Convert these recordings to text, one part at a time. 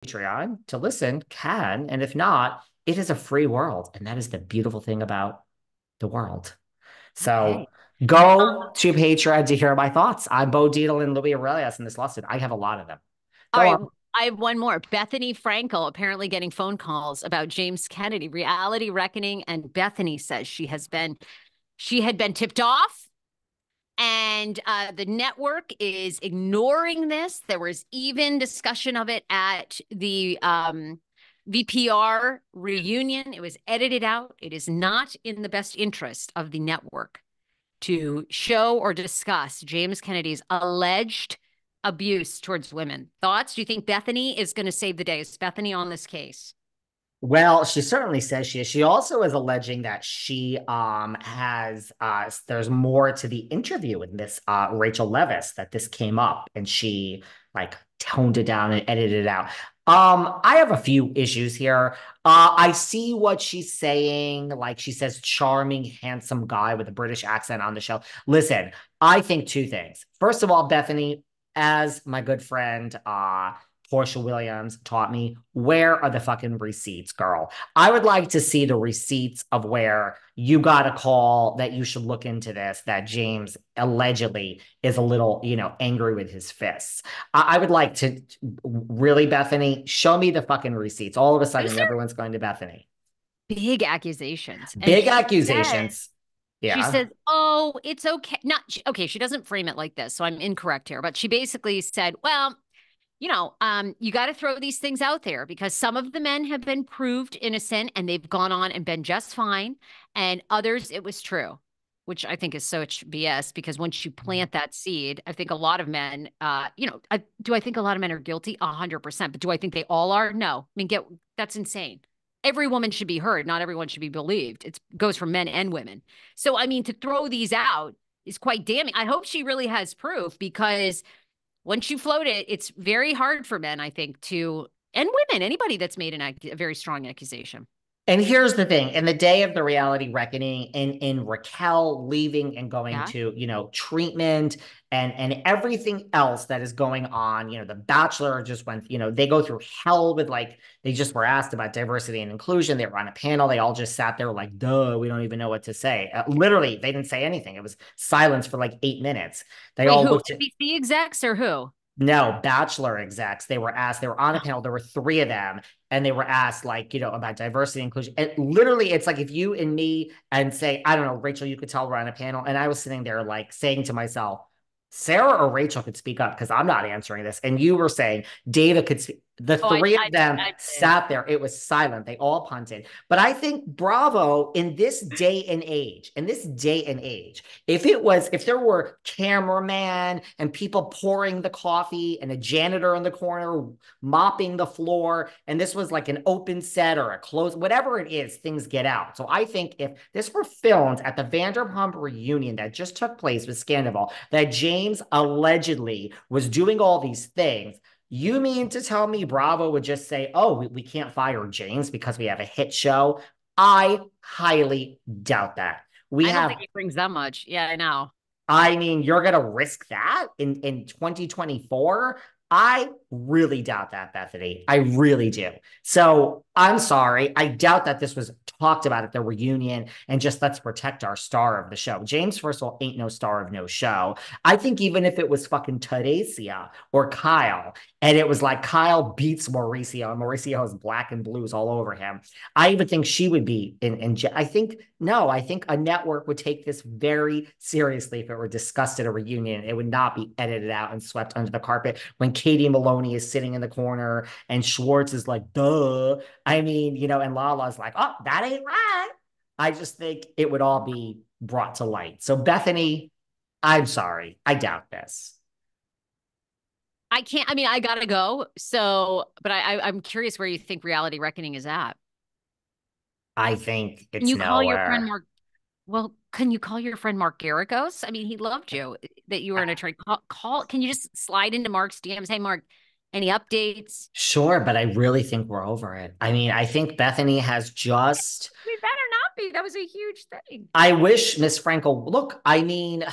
Patreon to listen can, and if not, it is a free world, and that is the beautiful thing about the world. Okay. So go to Patreon to hear my thoughts on Bo Dietl and Louis Aurelius in this lawsuit. I have a lot of them. All Go right. on. I have one more. Bethenny Frankel apparently getting phone calls about James Kennedy, reality reckoning, and Bethenny says she had been tipped off, and the network is ignoring this. There was even discussion of it at the VPR reunion. It was edited out. It is not in the best interest of the network to show or discuss James Kennedy's alleged abuse towards women. Thoughts? Do you think Bethenny is going to save the day? Is Bethenny on this case? Well, she certainly says she is. She also is alleging that she has there's more to the interview with Miss Rachel Leviss, that this came up and she like toned it down and edited it out. I have a few issues here. I see what she's saying. Like she says, charming, handsome guy with a British accent on the show. Listen, I think two things. First of all, Bethany, as my good friend Porsha Williams taught me, where are the fucking receipts, girl? I would like to see the receipts of where you got a call that you should look into this, that James allegedly is a little, angry with his fists. I would like to really, Bethany, show me the fucking receipts. All of a Those sudden, are everyone's going to Bethany. big accusations. And Big accusations. she Yeah. says, "Oh, it's okay." Not okay. She doesn't frame it like this, so I'm incorrect here. But she basically said, "Well, you got to throw these things out there because some of the men have been proved innocent and they've gone on and been just fine, and others it was true." Which I think is such BS because once you plant that seed, I think a lot of men, do I think a lot of men are guilty? 100%. But do I think they all are? No. I mean, that's insane. Every woman should be heard. Not everyone should be believed. It goes for men and women. So, I mean, to throw these out is quite damning. I hope she really has proof because once you float it, it's very hard for men, I think, and women, anybody that's made a very strong accusation. And here's the thing, in the day of the reality reckoning, in Raquel leaving and going Yeah. to, treatment and everything else that is going on, the Bachelor just went, they go through hell with like, they just were asked about diversity and inclusion. They were on a panel. They all just sat there like, duh, we don't even know what to say. Literally, they didn't say anything. It was silence for like 8 minutes. They Wait, all who? looked at, NBC execs or who? no, Bachelor execs. They were asked, they were on a panel. There were three of them, and they were asked, like, about diversity and inclusion. And literally, it's like if you and me and say, I don't know, Rachel, you could tell we're on a panel. And I was sitting there, like, saying to myself, Sarah or Rachel could speak up because I'm not answering this. And you were saying David could speak. The Oh, three of them I did. sat there. It was silent. They all punted. But I think Bravo in this day and age, if there were cameraman and people pouring the coffee and a janitor in the corner mopping the floor, and this was like an open set or a close, whatever it is, things get out. So I think if this were filmed at the Vanderpump reunion that just took place with Scandal, that James allegedly was doing all these things, you mean to tell me Bravo would just say, oh, we can't fire James because we have a hit show? I highly doubt that. We I don't think have, he brings that much. Yeah, I know. I mean, you're going to risk that in 2024? I really doubt that, Bethany. I really do. So I'm sorry. I doubt that this was talked about at the reunion and just let's protect our star of the show. James, first of all, ain't no star of no show. I think even if it was fucking Tadesia or Kyle, and it was like Kyle beats Mauricio, and Mauricio has black and blues all over him, I even think she would be I think, no, I think a network would take this very seriously if it were discussed at a reunion. It would not be edited out and swept under the carpet when Katie Maloney is sitting in the corner and Schwartz is like, duh. I mean, and Lala's like, oh, that ain't right. I just think it would all be brought to light. So, Bethany, I'm sorry. I doubt this. I can't. I mean, I gotta go. So, but I'm curious where you think reality reckoning is at. I think Can it's you call your friend nowhere. Mark? Well, can you call your friend Mark Garagos? I mean, he loved you. That you were an attorney. Call. Can you just slide into Mark's DMs? Hey, Mark, any updates? Sure, but I really think we're over it. I mean, I think Bethany has just. We better not be. That was a huge thing. I wish Miss Frankel, look, I mean,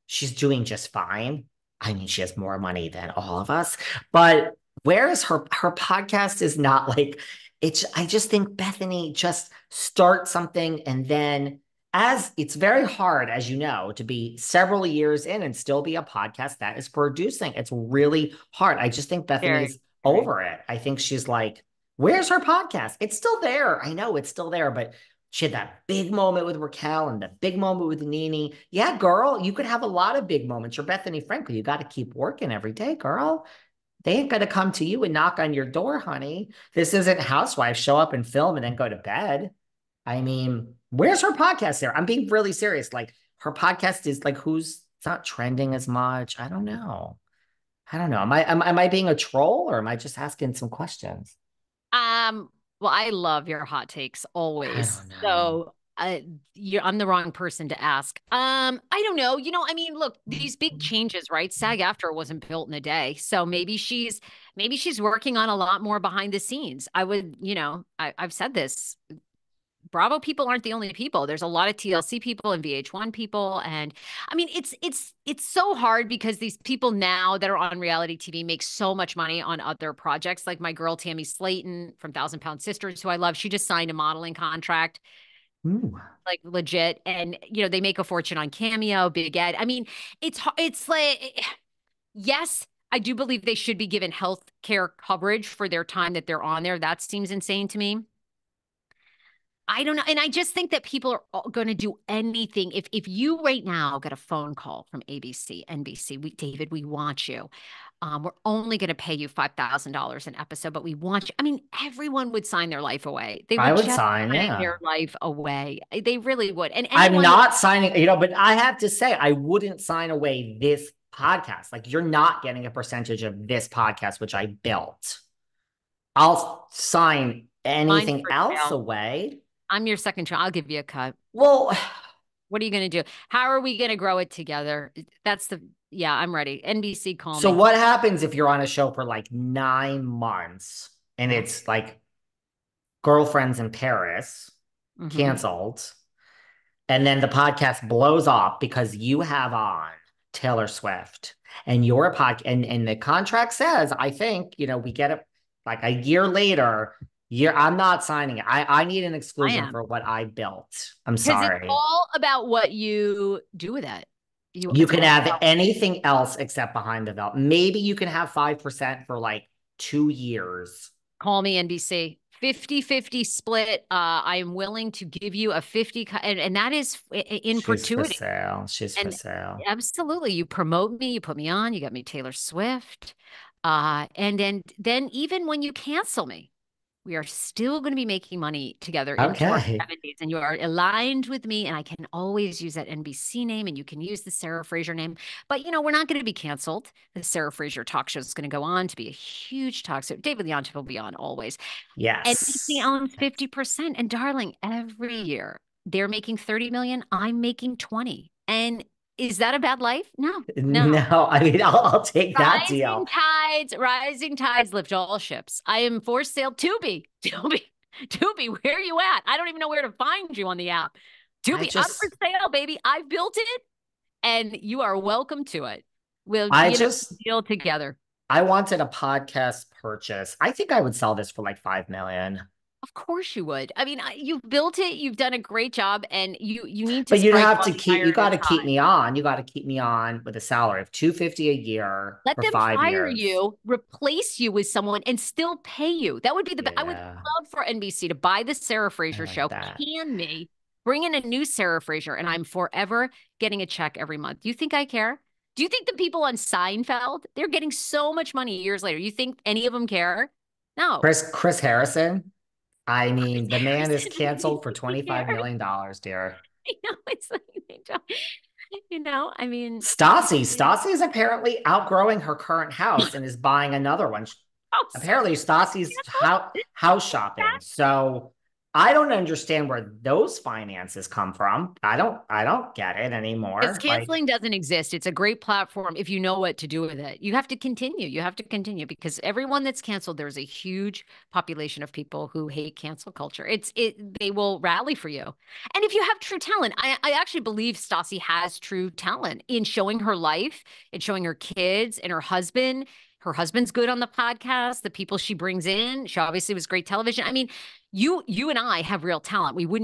she's doing just fine. I mean, she has more money than all of us, but where is her podcast is not like it's I just think Bethenny just start something and then as it's very hard, as you know, to be several years in and still be a podcast that is producing. It's really hard. I just think Very, Bethany's very. over it. I think she's like, where's her podcast? It's still there. I know it's still there, but she had that big moment with Raquel and the big moment with Nene. Yeah, girl, you could have a lot of big moments. You're Bethenny Frankel. You got to keep working every day, girl. They ain't gonna come to you and knock on your door, honey. This isn't Housewives show up and film and then go to bed. I mean, where's her podcast there? I'm being really serious. Like her podcast is like who's it's not trending as much. I don't know. I don't know. Am I being a troll or am I just asking some questions? Um, well, I love your hot takes I always. don't know. So I'm the wrong person to ask. I don't know. I mean, look, these big changes, right? SAG-AFTRA wasn't built in a day. So maybe she's working on a lot more behind the scenes. I would, I've said this. Bravo people aren't the only people. There's a lot of TLC people and VH1 people. And I mean, it's so hard because these people now that are on reality TV make so much money on other projects. Like my girl Tammy Slayton from Thousand Pound Sisters, who I love, she just signed a modeling contract, Ooh. like legit. And they make a fortune on Cameo, Big Ed. I mean, it's like, yes, I do believe they should be given health care coverage for their time that they're on there. That seems insane to me. I don't know. And I just think that people are going to do anything. If you right now get a phone call from ABC, NBC, David, we want you. We're only going to pay you $5,000 an episode, but we want you. I mean, everyone would sign their life away. They I would would just sign, sign yeah. their life away. They really would. And I'm anyone that not signing, but I have to say, I wouldn't sign away this podcast. Like, you're not getting a percentage of this podcast, which I built. I'll sign mine's anything for else sale. away. I'm your second child. I'll give you a cut. Well, What are you going to do? How are we going to grow it together? Yeah, I'm ready. NBC, call so me. what happens if you're on a show for like 9 months and Yeah. it's like Girlfriends in Paris Mm-hmm. canceled, and then the podcast blows off because you have on Taylor Swift and you're a podcast and the contract says, I think, we get it like a year later. I'm not signing it. I need an I exclusion am. for what I built. I'm Because it's sorry. all about what you do with it. You It's can all have about anything else except behind the veil. Maybe you can have 5% for like 2 years. call me NBC. 50-50 split. I am willing to give you a 50, and that is in She's for perpetuity. sale. She's for And sale. absolutely, you promote me, you put me on, you got me Taylor Swift. And then even when you cancel me, we are still going to be making money together into our Okay. 70s. And you are aligned with me. And I can always use that NBC name and you can use the Sarah Fraser name. But, we're not going to be canceled. The Sarah Fraser talk show is going to go on to be a huge talk show. David Leontief will be on always. NBC Yes. owns 50%. And darling, every year they're making 30 million. I'm making 20. And is that a bad life? No, no. No, I mean, I'll take that deal. Rising tides lift all ships. I am for sale. Tubi, where are you at? I don't even know where to find you on the app. I Tubi, I'm for just, sale, baby. I've built it, and you are welcome to it. We'll I be in a just, deal together. I wanted a podcast purchase. I think I would sell this for like 5 million. Of course you would. I mean, you've built it. You've done a great job, and you need to But you'd strike have while to the keep, you iron got is to hot. keep me on. You got to keep me on with a salary of 250 a year Let for them five fire years. you, replace you with someone, and still pay you. That would be the best. I would Yeah, love for NBC to buy the Sarah I Fraser like show, that. can me, bring in a new Sarah Fraser, and I'm forever getting a check every month. Do you think I care? Do you think the people on Seinfeld, they're getting so much money years later? You think any of them care? No. Chris Harrison. I Chris mean, the man is Harrison, I mean, canceled for he $25 cares. million, dear. It's like they don't, I mean, Stassi is apparently outgrowing her current house and is buying another one. oh, so Apparently, Stassi's canceled. house shopping. So I don't understand where those finances come from. I don't get it Because anymore. Like, canceling doesn't exist. It's a great platform if you know what to do with it. You have to continue. You have to continue because everyone that's canceled, there's a huge population of people who hate cancel culture. They will rally for you. And if you have true talent, I actually believe Stassi has true talent in showing her life, in showing her kids and her husband. Her husband's good on the podcast. The people she brings in, she obviously was great television. I mean, you and I have real talent. We wouldn't